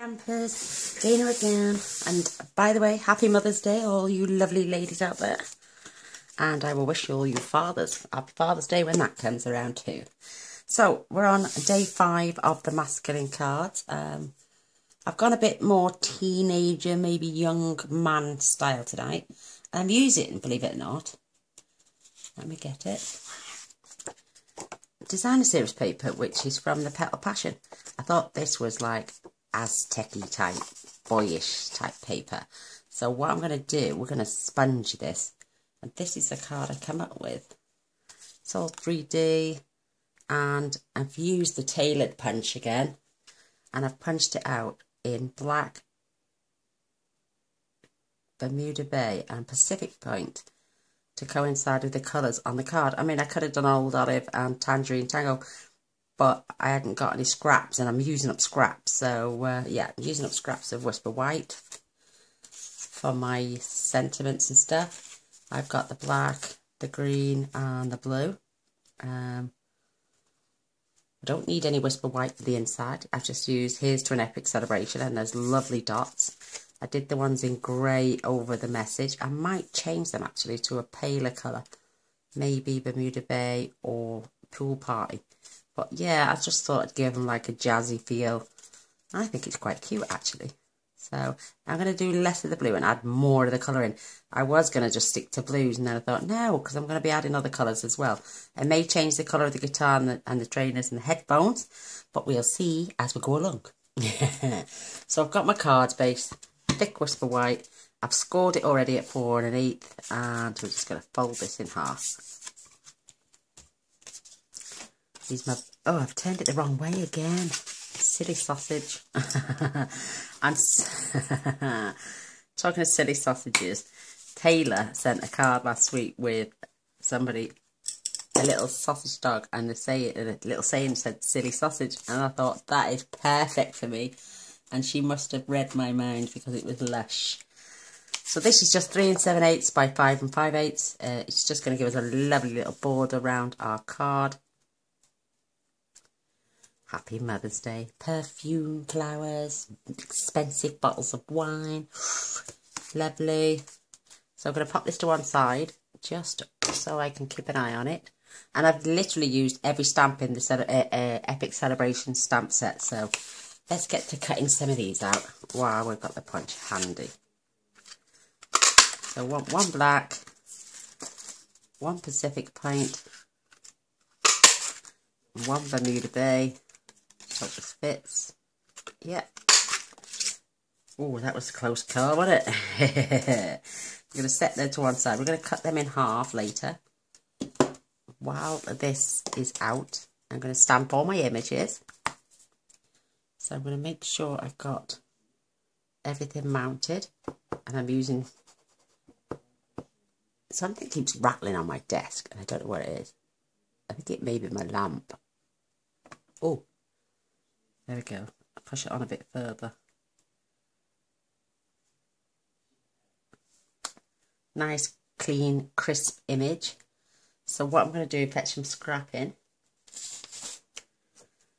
Campers, Dana again, and by the way, happy Mother's Day, all you lovely ladies out there, and I will wish you all you fathers happy Father's Day when that comes around too. So we're on day 5 of the masculine cards. I've gone a bit more teenager, maybe young man style tonight. I'm using, believe it or not, let me get it, designer series paper, which is from the Petal Passion. I thought this was like Aztec-y type, boyish type paper. So what I'm going to do, we're going to sponge this. And this is the card I come up with. It's all 3D. And I've used the tailored punch again. And I've punched it out in black, Bermuda Bay and Pacific Point to coincide with the colours on the card. I mean, I could have done Old Olive and Tangerine Tango, but I hadn't got any scraps, and I'm using up scraps. So, yeah, I'm using up scraps of Whisper White for my sentiments and stuff. I've got the black, the green, and the blue. I don't need any Whisper White for the inside. I've just used Here's to an Epic Celebration, and there's lovely dots. I did the ones in grey over the message. I might change them, actually, to a paler colour. Maybe Bermuda Bay or Pool Party. But yeah, I just thought I'd give them like a jazzy feel. I think it's quite cute, actually. So I'm going to do less of the blue and add more of the colour in. I was going to just stick to blues, and then I thought, no, because I'm going to be adding other colours as well. I may change the colour of the guitar and the trainers and the headphones, but we'll see as we go along. So I've got my card base, thick Whisper White. I've scored it already at 4 1/8, and we're just going to fold this in half. Oh, I've turned it the wrong way again. Silly sausage. And talking of silly sausages, Taylor sent a card last week with somebody, a little sausage dog, and a little saying said silly sausage, and I thought that is perfect for me. And she must have read my mind because it was lush. So this is just 3 7/8 by 5 5/8. It's just going to give us a lovely little border around our card. Happy Mother's Day. Perfume, flowers, expensive bottles of wine. Lovely. So I'm going to pop this to one side just so I can keep an eye on it. And I've literally used every stamp in the Epic Celebration stamp set. So let's get to cutting some of these out while we've got the punch handy. So one black, one Pacific Point, one Bermuda Bay. Hope this fits. Yep. Oh, that was a close call, wasn't it? We're going to set them to one side. We're going to cut them in half later. While this is out, I'm going to stamp all my images. So I'm going to make sure I've got everything mounted. And I'm using... Something keeps rattling on my desk, and I don't know what it is. I think it may be my lamp. Oh. There we go. I'll push it on a bit further. Nice, clean, crisp image. So what I'm going to do is fetch some scrap in.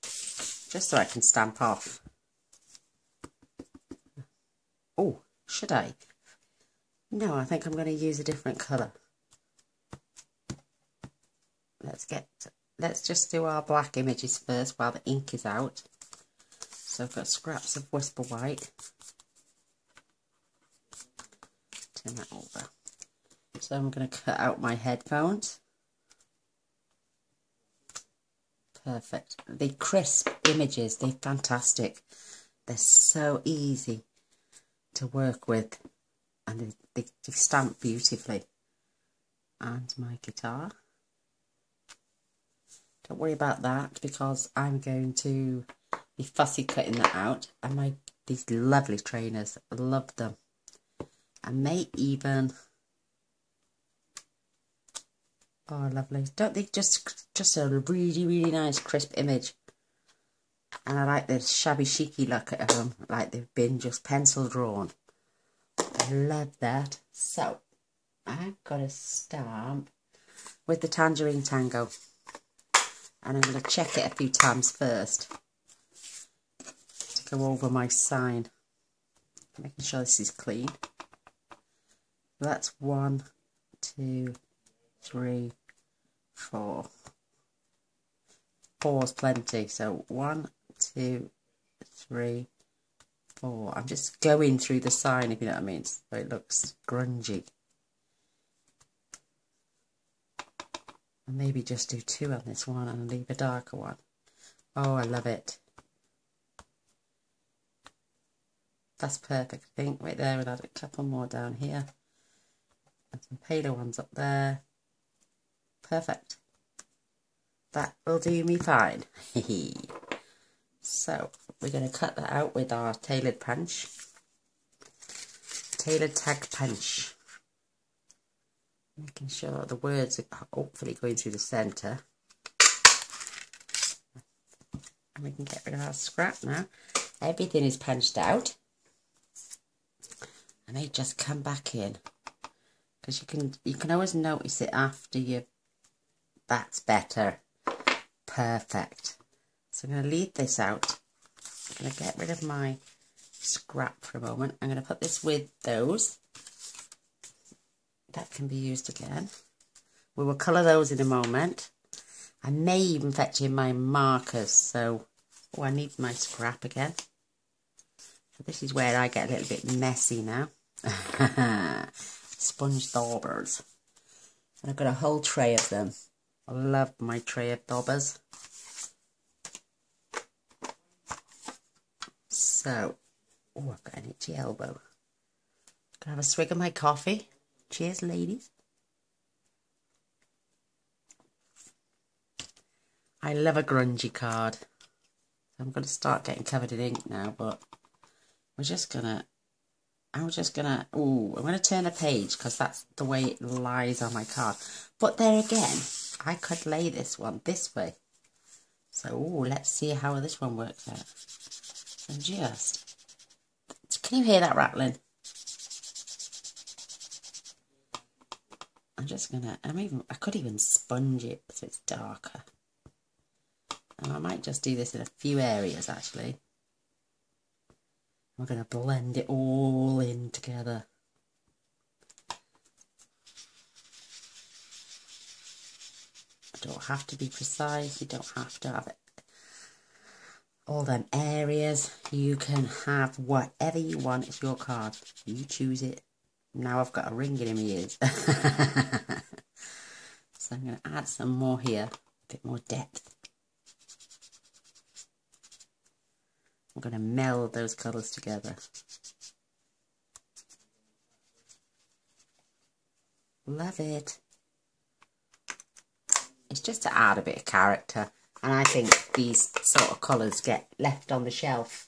Just so I can stamp off. Oh, should I? No, I think I'm going to use a different colour. Let's just do our black images first while the ink is out. So I've got scraps of Whisper White. Turn that over. So I'm going to cut out my headphones. Perfect. The crisp images, they're fantastic. They're so easy to work with. And they stamp beautifully. And my guitar. Don't worry about that because I'm going to be fussy cutting that out. And these lovely trainers, I love them. I may even, oh lovely, don't they just a really, really nice crisp image. And I like the shabby chicy look of them, like they've been just pencil drawn. I love that. So I've got a stamp with the Tangerine Tango. And I'm going to check it a few times first to go over my sign, making sure this is clean. That's 1, 2, 3, 4. 4 is plenty. So 1, 2, 3, 4. I'm just going through the sign, if you know what I mean, so it looks grungy. And maybe just do 2 on this one and leave a darker one. Oh, I love it. That's perfect, I think. Right there, we'll add a couple more down here. And some paler ones up there. Perfect. That will do me fine. So, we're going to cut that out with our tailored punch. Tailored tag punch. Making sure the words are hopefully going through the centre. And we can get rid of our scrap now. Everything is punched out. I may just come back in, because you can always notice it after you. That's better. Perfect. So I'm going to leave this out. I'm going to get rid of my scrap for a moment. I'm going to put this with those. That can be used again. We will colour those in a moment. I may even fetch in my markers. So, oh, I need my scrap again. So this is where I get a little bit messy now. Sponge daubers. And I've got a whole tray of them. I love my tray of daubers. So, oh, I've got an itchy elbow. Gonna have a swig of my coffee. Cheers, ladies. I love a grungy card. I'm going to start getting covered in ink now, but I'm going to turn a page because that's the way it lies on my card. But there again, I could lay this one this way. So, let's see how this one works out. And just, can you hear that rattling? I'm just gonna, I could even sponge it so it's darker. And I might just do this in a few areas actually. I'm gonna blend it all in together. You don't have to be precise, you don't have to have it all them areas. You can have whatever you want. It's your card. You choose it. Now I've got a ring in my ears. So I'm going to add some more here. A bit more depth. I'm going to meld those colours together. Love it. It's just to add a bit of character. And I think these sort of colours get left on the shelf,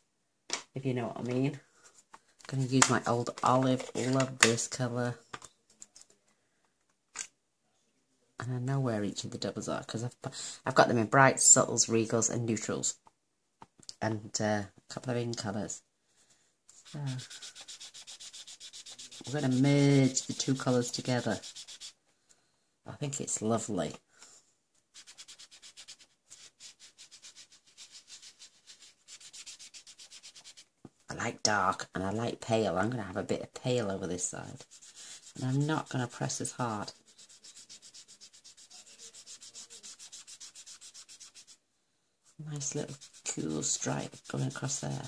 if you know what I mean. I'm going to use my old olive. Love this colour. And I know where each of the doubles are, because I've got them in brights, subtles, regals and neutrals. And a couple of in colours. So, we're going to merge the two colours together. I think it's lovely. I like dark and I like pale. I'm going to have a bit of pale over this side. And I'm not going to press as hard. Nice little cool stripe going across there.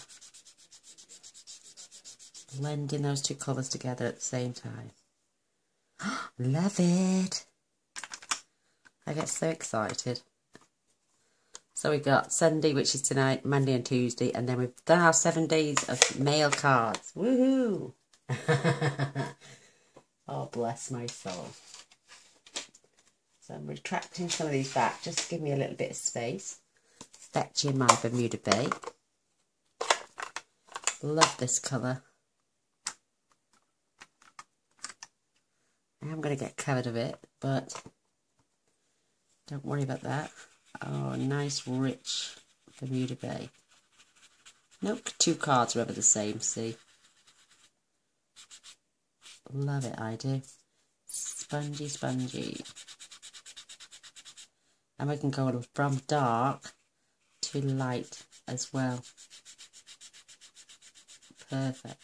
Blending those two colours together at the same time. Love it! I get so excited. So we've got Sunday, which is tonight, Monday and Tuesday, and then we've done our 7 days of mail cards. Woohoo! Oh, bless my soul. So I'm retracting some of these back, just to give me a little bit of space. Fetching my Bermuda Bay. Love this colour. I am going to get covered a bit, but don't worry about that. Oh, nice rich Bermuda Bay. No two cards are ever the same, see? Love it, I do. Spongy, spongy. And we can go from dark to light as well. perfect.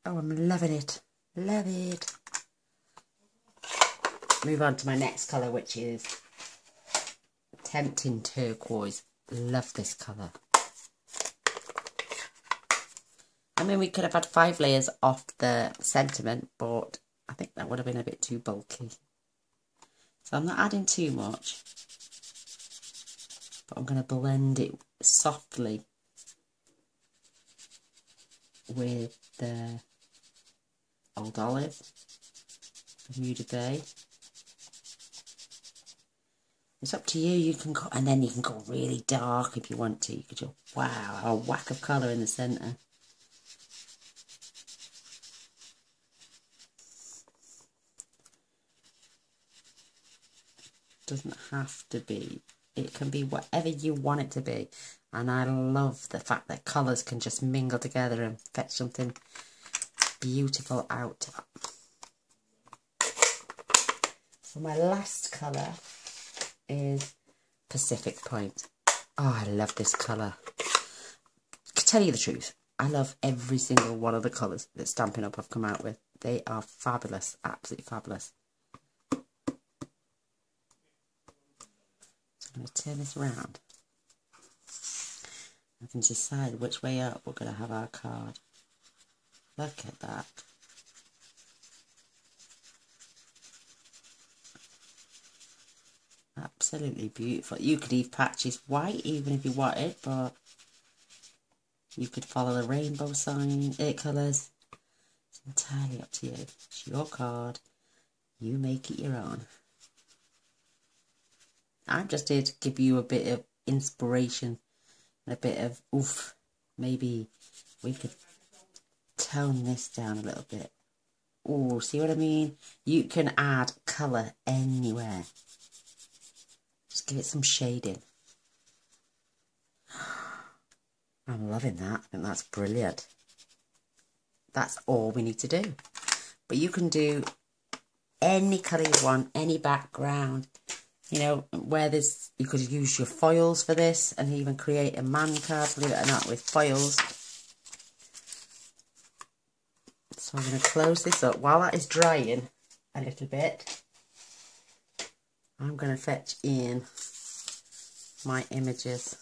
Oh, I'm loving it. Love it. Move on to my next colour, which is Tempting Turquoise. Love this colour. I mean, we could have had 5 layers off the sentiment, but I think that would have been a bit too bulky. So I'm not adding too much, but I'm going to blend it softly with the Old Olive, Bermuda Bay. It's up to you. You can go, and then you can go really dark if you want to. You could just, wow, a whack of colour in the centre. Doesn't have to be. It can be whatever you want it to be. And I love the fact that colours can just mingle together and fetch something beautiful out. So my last colour is Pacific Point. Oh, I love this colour. To tell you the truth, I love every single one of the colours that Stampin' Up have come out with. They are fabulous, absolutely fabulous. So I'm going to turn this around. I can decide which way up we're going to have our card. Look at that. Absolutely beautiful. You could leave patches white even if you wanted, but you could follow the rainbow sign, colours. It's entirely up to you. It's your card. You make it your own. I'm just here to give you a bit of inspiration and a bit of oof. Maybe we could tone this down a little bit. Oh, see what I mean? You can add colour anywhere. Just give it some shading. I'm loving that. I think that's brilliant. That's all we need to do. But you can do any colour you want, any background. You know, where there's, you could use your foils for this and even create a man card, believe it or not, with foils. So I'm going to close this up. While that is drying a little bit, I'm going to fetch in my images.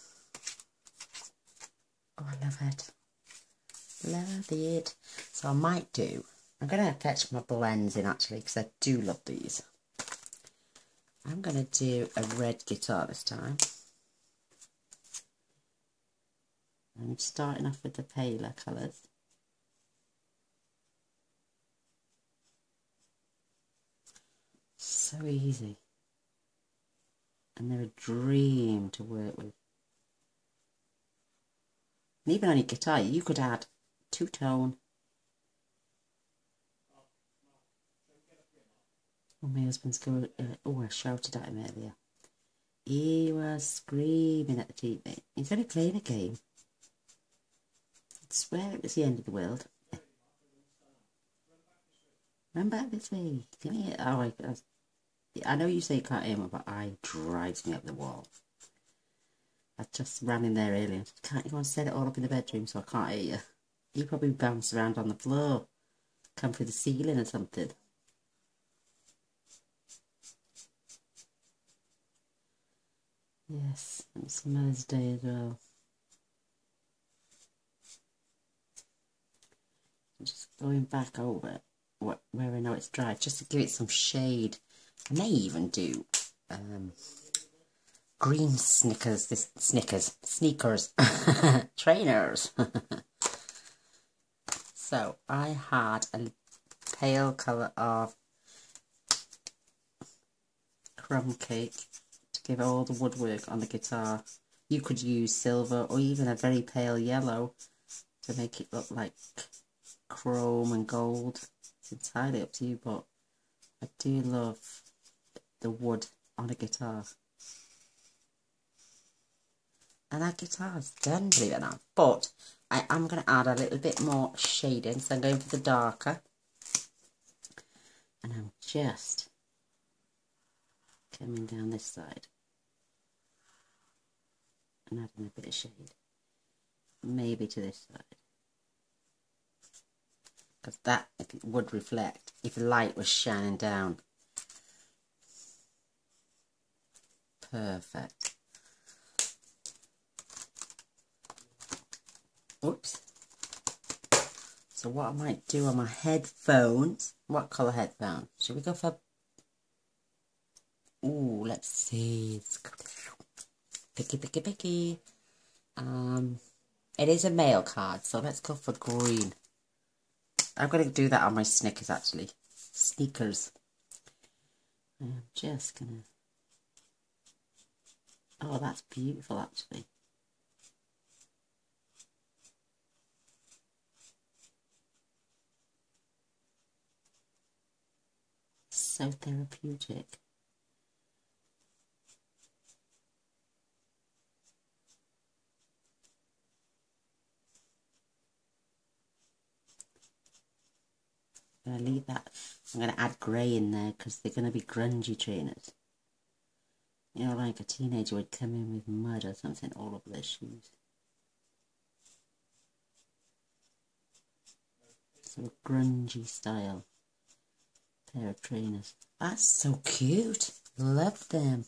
Oh, I love it. Love it. So I might do, I'm going to fetch my blends in actually, because I do love these. I'm going to do a red guitar this time. I'm starting off with the paler colours. So easy. And they're a dream to work with. And even on your guitar, you could add two-tone. Oh, my husband's going, oh, I shouted at him earlier. He was screaming at the TV. He's only playing a game. I'd swear it was the end of the world. Run back this way. Come here. Oh, my God. I know you say you can't hear me, but I drives me up the wall. I just ran in there earlier. Can't you want to set it all up in the bedroom so I can't hear you? You probably bounce around on the floor. Come through the ceiling or something. Yes, and it's Mother's Day as well. I'm just going back over where I know it's dry, just to give it some shade. I may even do green sneakers, trainers. So I had a pale colour of crumb cake to give all the woodwork on the guitar. You could use silver or even a very pale yellow to make it look like chrome and gold. It's entirely up to you, but I do love the wood on a guitar. And that guitar's done, believe it or not. But I am going to add a little bit more shading, so I'm going for the darker. And I'm just coming down this side and adding a bit of shade. maybe to this side. Because that it would reflect if light was shining down. Perfect. Oops. So what I might do on my headphones, what colour headphone? Should we go for, ooh, let's see. Picky. It is a male card, so let's go for green. I'm going to do that on my Snickers, actually. Sneakers. I'm just going to... Oh, that's beautiful, actually. So therapeutic. I'm going to leave that. I'm going to add grey in there because they're going to be grungy trainers. You know, like a teenager would come in with mud or something all over their shoes. So a grungy style pair of trainers. That's so cute. Love them.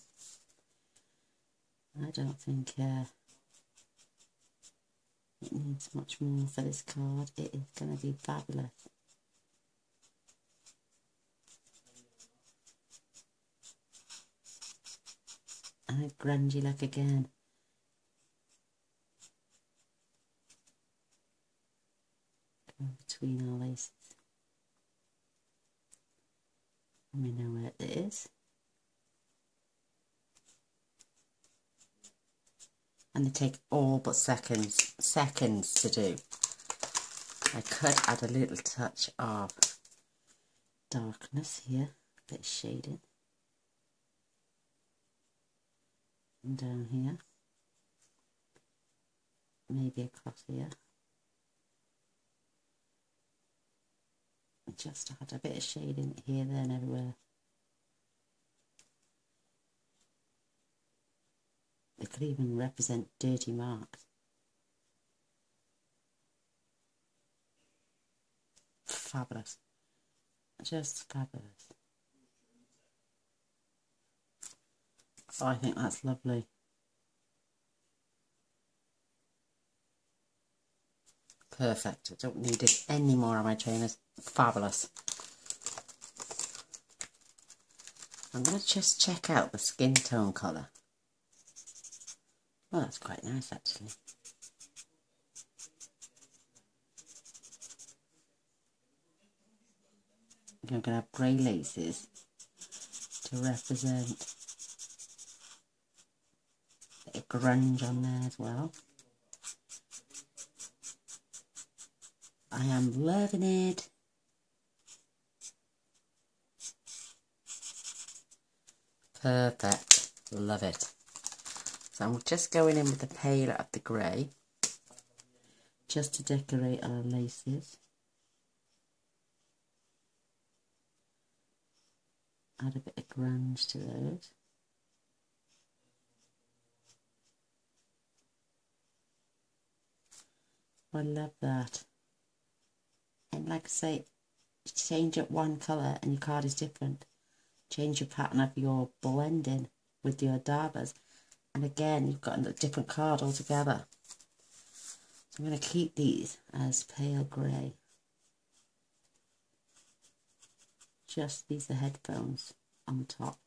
I don't think it needs much more for this card. It is going to be fabulous. And a grungy look again. Going between our laces. And we know where it is. And they take all but seconds to do. I could add a little touch of darkness here, a bit of shading. And down here. Maybe across here. And just add a bit of shading here, there and everywhere. It could even represent dirty marks. Fabulous. Just fabulous. Oh, I think that's lovely. Perfect. I don't need it any more on my trainers. Fabulous. I'm going to just check out the skin tone colour. Oh, that's quite nice actually. I'm going to have grey laces to represent a grunge on there as well. I am loving it. Perfect. Love it. So I'm just going in with the paler of the grey, just to decorate our laces. Add a bit of grunge to those. I love that. And like I say, change up one colour and your card is different. Change your pattern of your blending with your dabbers. And again, you've got a different card altogether. So I'm going to keep these as pale grey. Just these are headphones on the top.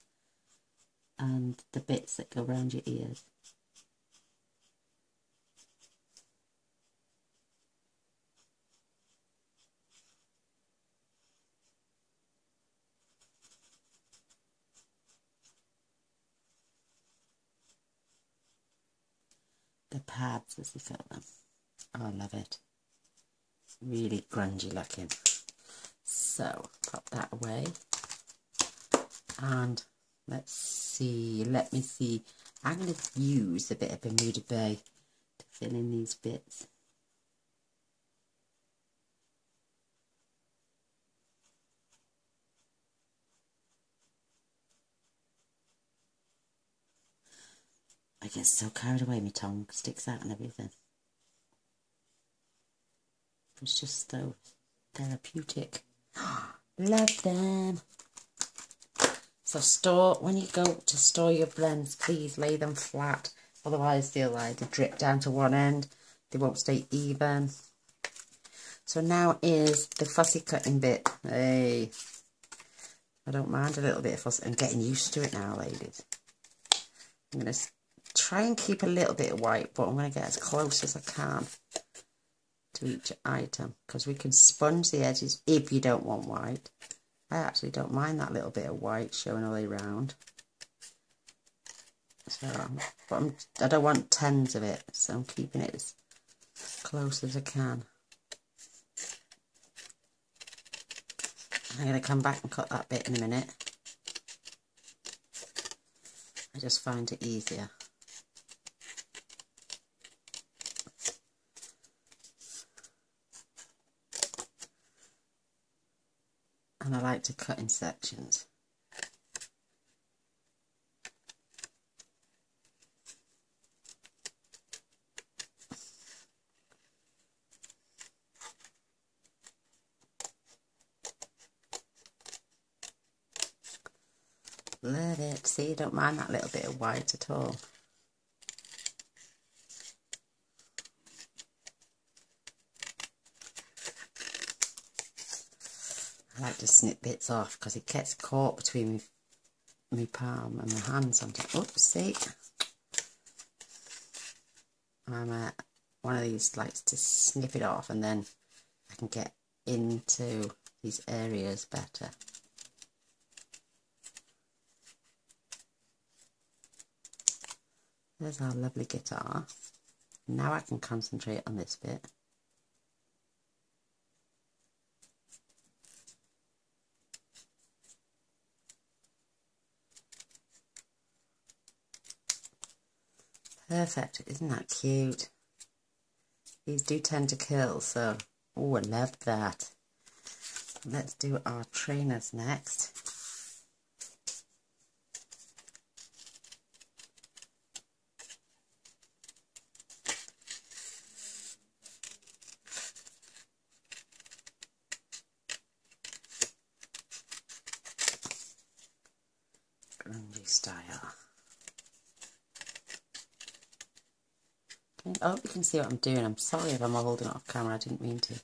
And the bits that go around your ears. The pads, as they call them. Oh, I love it. Really grungy looking. So, pop that away. And let's see, let me see. I'm going to use a bit of Bermuda Bay to fill in these bits. I get so carried away, my tongue sticks out and everything. It's just so therapeutic. Love them. So when you go to store your blends, please lay them flat. Otherwise they'll either drip down to one end. They won't stay even. So now is the fussy cutting bit. Hey, I don't mind a little bit of fuss. I'm getting used to it now, ladies. I'm going to try and keep a little bit of white, but I'm going to get as close as I can to each item, because we can sponge the edges if you don't want white. I actually don't mind that little bit of white showing all the way around. So, but I don't want tons of it, so I'm keeping it as close as I can. I'm going to come back and cut that bit in a minute. I just find it easier. And I like to cut in sections. Love it. See, don't mind that little bit of white at all. I like to snip bits off because it gets caught between my palm and my hand sometimes. Oops, see? One of these likes to snip it off, and then I can get into these areas better. There's our lovely guitar. Now I can concentrate on this bit. Perfect, isn't that cute? These do tend to kill, so, oh, I love that. Let's do our trainers next. Grungy style. I hope you can see what I'm doing. I'm sorry if I'm holding it off camera, I didn't mean to. So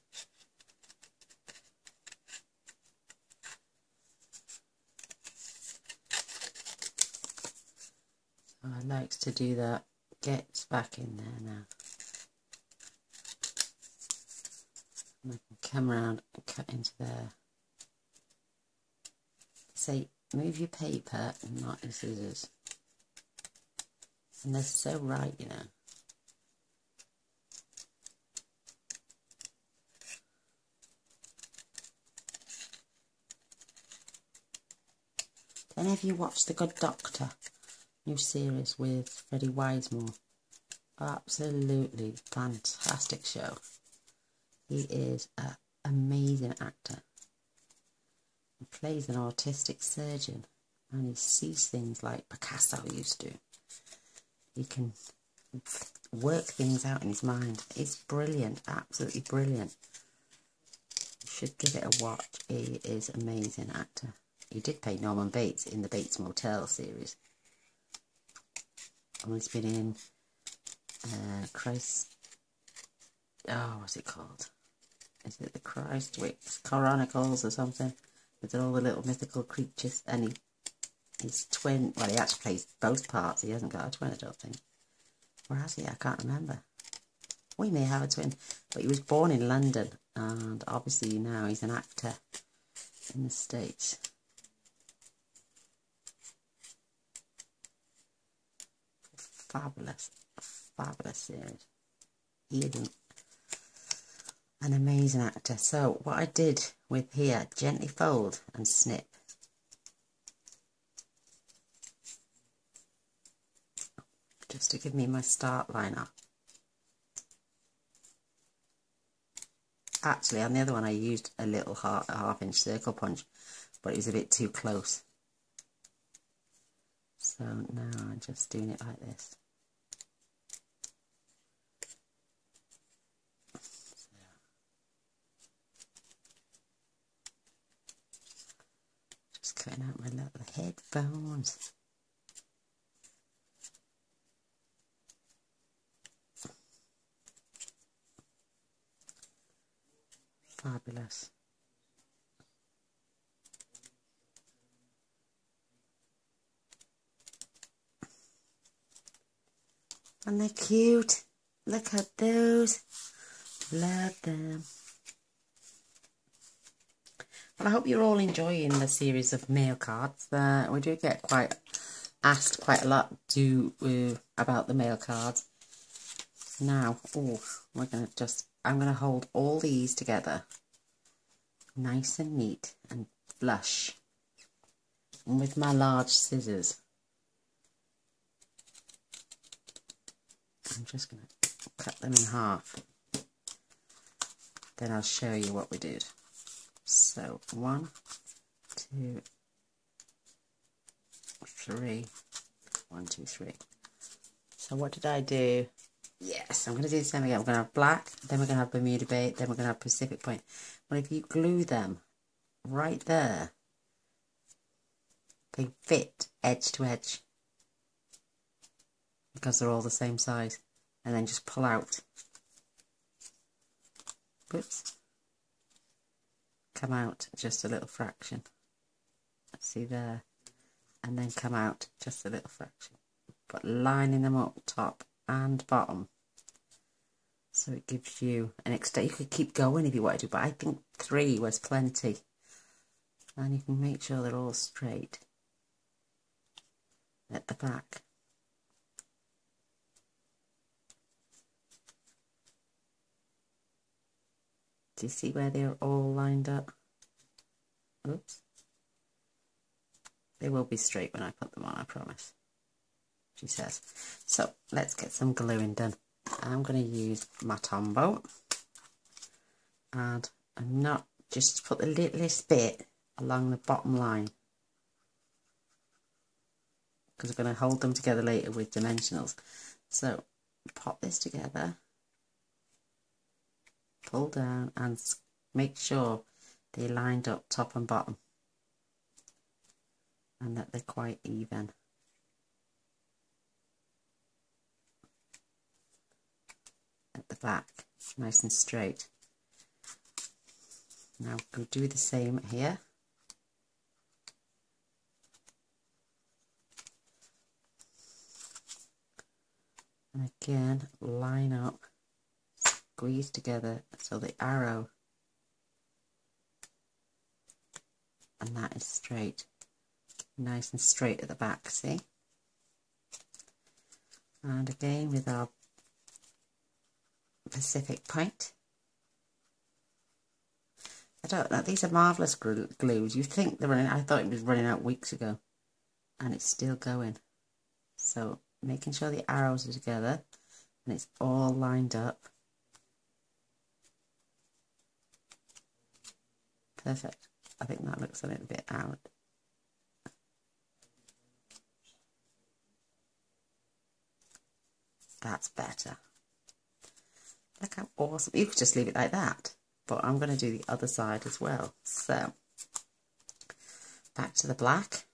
I like to do that. Gets back in there now. And I can come around and cut into there. Say, move your paper and not your scissors. And they're so right, you know. Then have you watched The Good Doctor? New series with Freddie Wisemore. Absolutely fantastic show. He is an amazing actor. He plays an autistic surgeon and he sees things like Picasso used to. He can work things out in his mind. It's brilliant, absolutely brilliant. You should give it a watch. He is an amazing actor. He did play Norman Bates in the Bates Motel series. And he's been in what's it called? Is it the Christwick's Chronicles or something? With all the little mythical creatures. And he's twin. Well, he actually plays both parts. He hasn't got a twin, I don't think. Or has he? I can't remember. We may have a twin. But he was born in London. And obviously now he's an actor in the States. Fabulous, fabulous series. He is an amazing actor. So what I did with here, gently fold and snip. Just to give me my start line up. Actually, on the other one I used a little half-inch circle punch, but it was a bit too close. So now I'm just doing it like this. Cutting out my little headphones. Fabulous. And they're cute. Look at those. Love them. Well, I hope you're all enjoying the series of mail cards. We do get asked quite a lot about the mail cards. Now, I'm gonna hold all these together, nice and neat and flush, and with my large scissors. I'm just going to cut them in half. Then I'll show you what we did. So 1, 2, 3. 1, 2, 3. So what did I do? Yes, I'm going to do the same again. We're going to have black, then we're going to have Bermuda Bay, then we're going to have Pacific Point. Well, if you glue them right there, they fit edge to edge, because they're all the same size, and then just pull out. Whoops. Come out just a little fraction. See there? And then come out just a little fraction. But lining them up top and bottom. So it gives you an extra. You could keep going if you wanted to, but I think 3 was plenty. And you can make sure they're all straight at the back. Do you see where they're all lined up? Oops. They will be straight when I put them on, I promise, she says. So let's get some gluing done. I'm going to use my Tombow, and I'm not just put the littlest bit along the bottom line, because we're going to hold them together later with dimensionals. So pop this together, pull down, and make sure they lined up top and bottom, and that they're quite even. At the back, nice and straight. Now we'll do the same here. And again, line up, squeeze together so the arrow, and that is straight, nice and straight at the back, see? And again with our Pacific Point. I don't know, these are marvellous glues. You think they're running, I thought it was running out weeks ago, and it's still going. So making sure the arrows are together and it's all lined up. Perfect. I think that looks a little bit out. That's better. Look how awesome. You could just leave it like that, but I'm going to do the other side as well. So back to the black.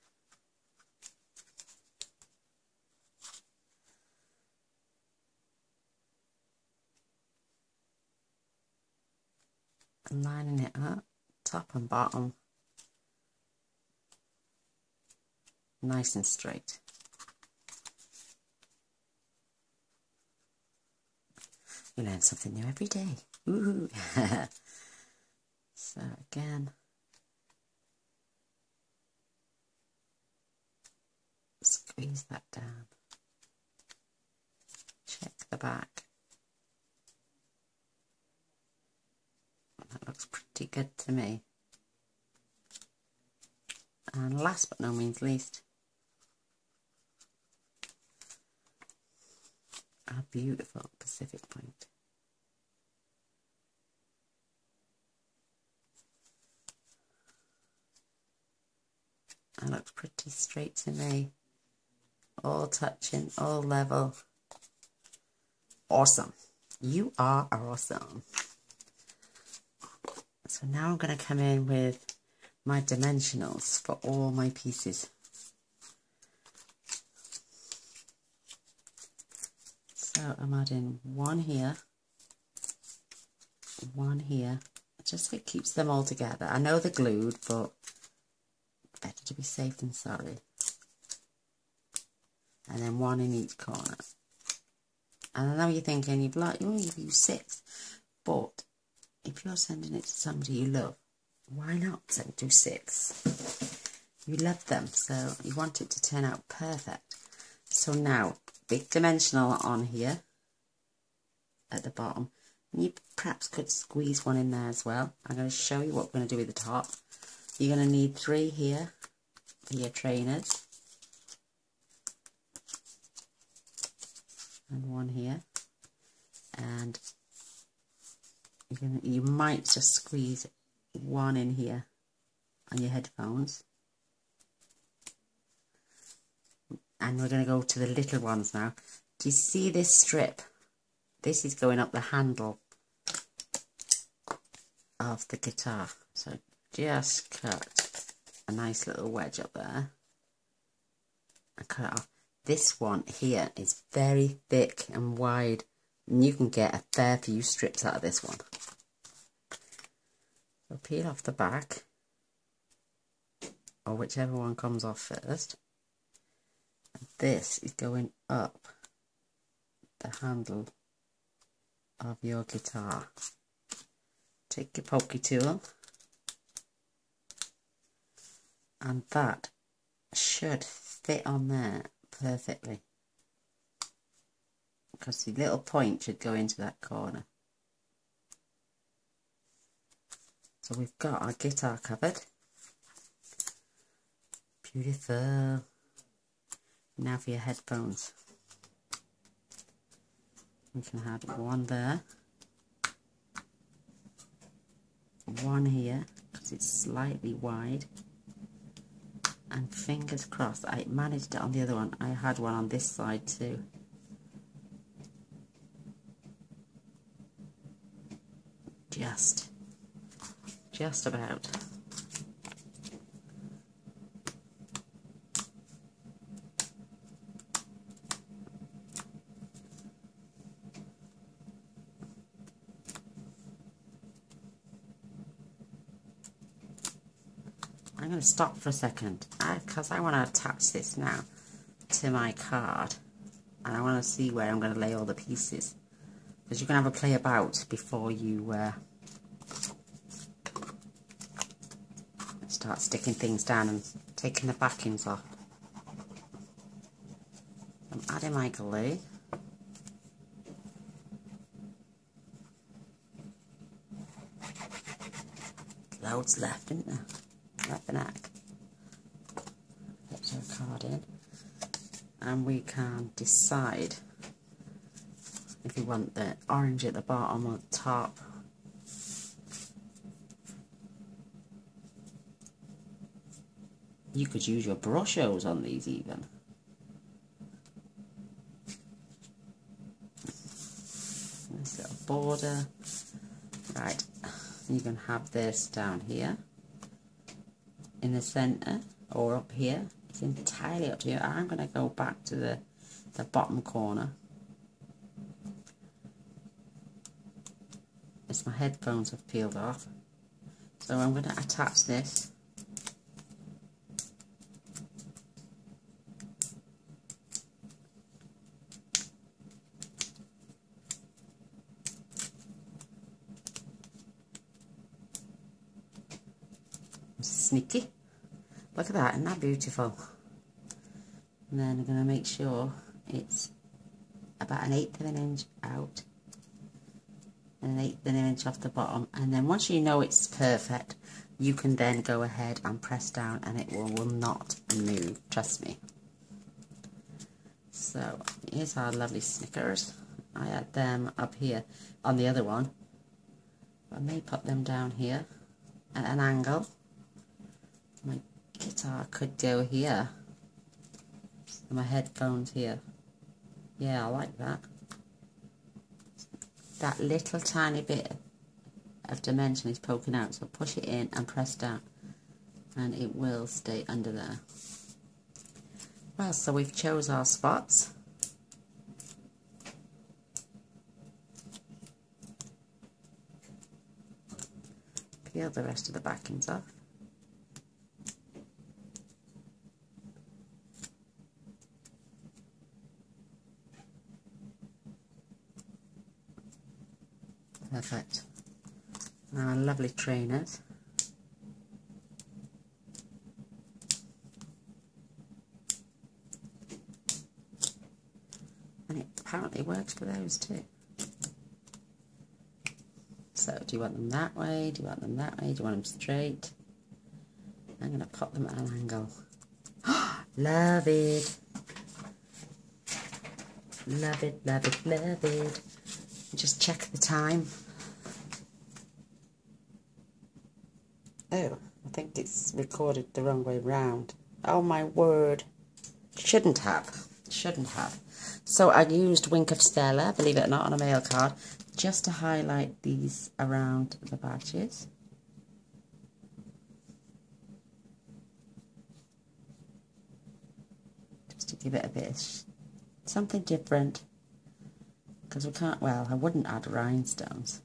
And lining it up, top and bottom, nice and straight. You learn something new every day. Woohoo! So again, squeeze that down. Check the back. That looks pretty good to me. And last but no means least, a beautiful Pacific Point. That looks pretty straight to me. All touching, all level. Awesome. You are awesome. So now I'm going to come in with my dimensionals for all my pieces. So I'm adding one here, just so it keeps them all together. I know they're glued, but better to be safe than sorry. And then one in each corner. And I know you're thinking, you've used 6, but if you're sending it to somebody you love, why not do 6? You love them, so you want it to turn out perfect. So now, big dimensional on here at the bottom. You perhaps could squeeze one in there as well. I'm going to show you what we're going to do with the top. You're going to need 3 here for your trainers. And 1 here. And you might just squeeze 1 in here on your headphones. And we're going to go to the little ones now. Do you see this strip? This is going up the handle of the guitar. So just cut a nice little wedge up there and cut it off. This one here is very thick and wide, and you can get a fair few strips out of this one. So peel off the back, or whichever one comes off first. And this is going up the handle of your guitar. Take your pokey tool, and that should fit on there perfectly, because the little point should go into that corner. So we've got our guitar covered. Beautiful. Now for your headphones. We can have 1 there, 1 here, because it's slightly wide. And fingers crossed, I managed it on the other one. I had one on this side too. Just about. I'm going to stop for a second because I want to attach this now to my card, and I want to see where I'm going to lay all the pieces, because you can have a play about before you start sticking things down and taking the backings off. I'm adding my glue. Loads left, isn't there? Like the neck. Put your card in, and we can decide if you want the orange at the bottom or the top. You could use your brushos on these even. Nice little border. Right, you can have this down here in the centre or up here. It's entirely up to you. I'm going to go back to the bottom corner. As my headphones have peeled off. So I'm going to attach this. Sneaky. Look at that, isn't that beautiful? And then I'm going to make sure it's about 1/8 of an inch out and 1/8 of an inch off the bottom. And then once you know it's perfect, you can then go ahead and press down and it will not move, trust me. So here's our lovely Snickers. I had them up here on the other one. I may put them down here at an angle. My guitar could go here. And my headphones here. Yeah, I like that. That little tiny bit of dimension is poking out, so push it in and press down. and it will stay under there. Well, so we've chose our spots. Peel the rest of the backings off. Perfect. Our lovely trainers. And it apparently works for those too. So, do you want them that way? Do you want them that way? Do you want them straight? I'm going to pop them at an angle. Love it. Love it, love it, love it. Just check the time. Oh, I think it's recorded the wrong way round. Oh my word. Shouldn't have. Shouldn't have. So I used Wink of Stella, believe it or not, on a mail card, just to highlight these around the badges. Just to give it a bit of something different. Because we can't, well, I wouldn't add rhinestones.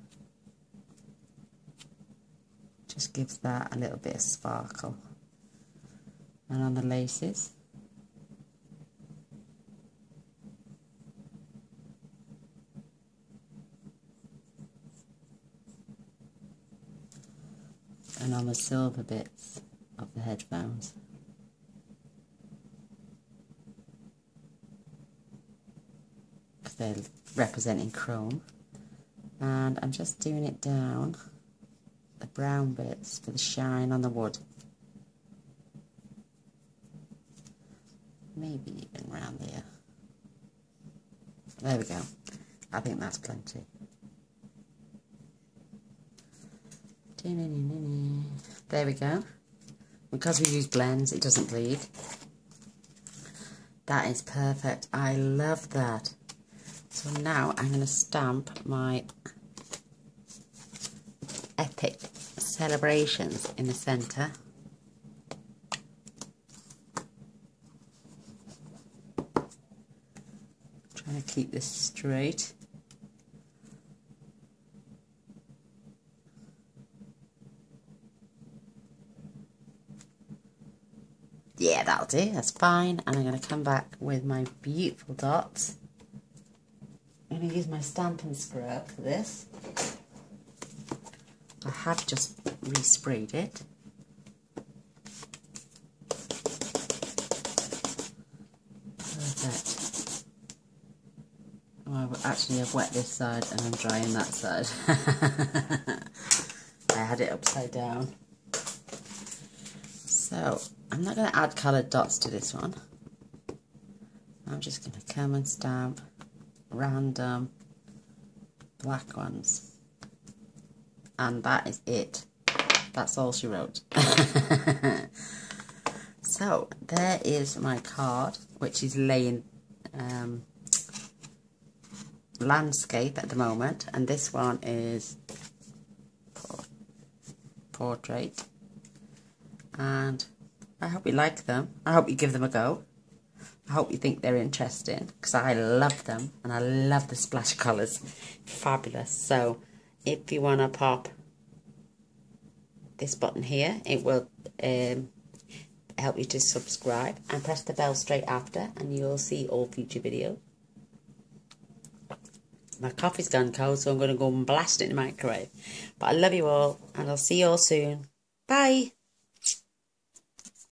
Just gives that a little bit of sparkle. And on the laces. And on the silver bits of the headphones. Because they're representing chrome. And I'm just doing it down the brown bits for the shine on the wood. Maybe even round there. There we go. I think that's plenty. There we go. Because we use blends, it doesn't bleed. That is perfect. I love that. So now I'm going to stamp my Epic Celebrations in the centre. Trying to keep this straight. Yeah, that'll do, that's fine. And I'm going to come back with my beautiful dots. I'm going to use my Stampin' Scrub for this. I have just resprayed it. Perfect. Oh, actually I've wet this side and I'm drying that side. I had it upside down. So, I'm not going to add coloured dots to this one. I'm just going to come and stamp random black ones. And that is it. That's all she wrote. So, there is my card, which is laying landscape at the moment. And this one is portrait. And I hope you like them. I hope you give them a go. I hope you think they're interesting, because I love them and I love the splash colours. Fabulous. So if you want to pop this button here, it will help you to subscribe, and press the bell straight after and you'll see all future videos. My coffee's gone cold, so I'm going to go and blast it in the microwave. But I love you all and I'll see you all soon. Bye.